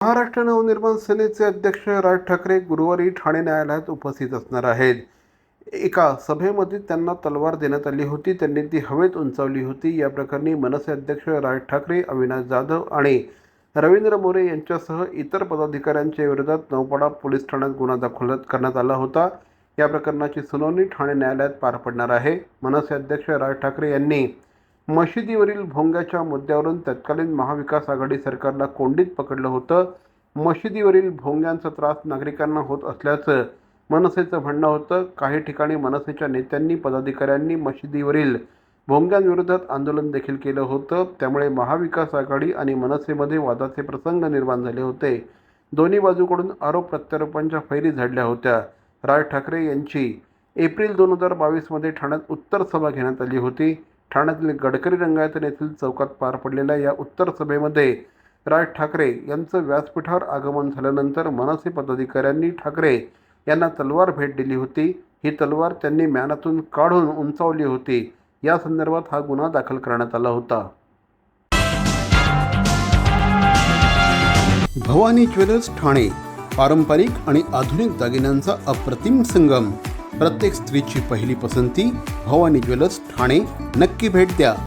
महाराष्ट्र नवनिर्माण सेनेचे अध्यक्ष राज ठाकरे गुरुवारी ठाणे न्यायालयात उपस्थित असणार आहेत। एका सभेमध्ये त्यांना तलवार देण्यात आली होती, त्यांनी ती हवेत उंचावली होती। या प्रकरणी मनसे अध्यक्ष राज ठाकरे, अविनाश जाधव आणि रवींद्र मोरे यांच्यासह इतर पदाधिकाऱ्यांच्या विरोधात नौपाडा पोलीस ठाण्यात गुन्हा दाखल करण्यात आला होता। या प्रकरणाची सुनावणी ठाणे न्यायालयात पार पडणार आहे। मनसे अध्यक्ष राज ठाकरे यांनी मशिदीवरील भोंग्याच्या मुद्द्यावरून तत्कालीन महाविकास आघाडी सरकारला कोंडीत पकडलं होतं। मशिदीवरील भोंग्यांचा त्रास नागरिकांना होत असल्याचं मनसेचं म्हणणं होतं। काही ठिकाणी मनसेच्या नेत्यांनी, पदाधिकाऱ्यांनी मशिदीवरील भोंग्यांविरोधात आंदोलन देखील केलं होतं। त्यामुळे महाविकास आघाडी आणि मनसेमध्ये वादाचे प्रसंग निर्माण झाले होते। दोन्ही बाजूकडून आरोप प्रत्यारोपांच्या फैरी झडल्या होत्या। राज ठाकरे यांची एप्रिल 2022 मध्ये ठाण्यात उत्तर सभा घेण्यात आली होती। ठाण्यातील गडकरी रंगायतन येथील चौकात पार पडलेल्या या उत्तर सभेमध्ये राज ठाकरे यांचं व्यासपीठावर आगमन झाल्यानंतर मनसे पदाधिकाऱ्यांनी ठाकरे यांना तलवार भेट दिली होती। ही तलवार त्यांनी म्यानातून काढून उंचावली होती। या संदर्भात हा गुन्हा दाखल करण्यात आला होता। भवानी ज्वेलर्स ठाणे, पारंपरिक आणि आधुनिक दागिन्यांचा अप्रतिम संगम। प्रत्येक स्त्रीची पहिली पसंती भवानी ज्वेलर्स ठाणे। नक्की भेट द्या।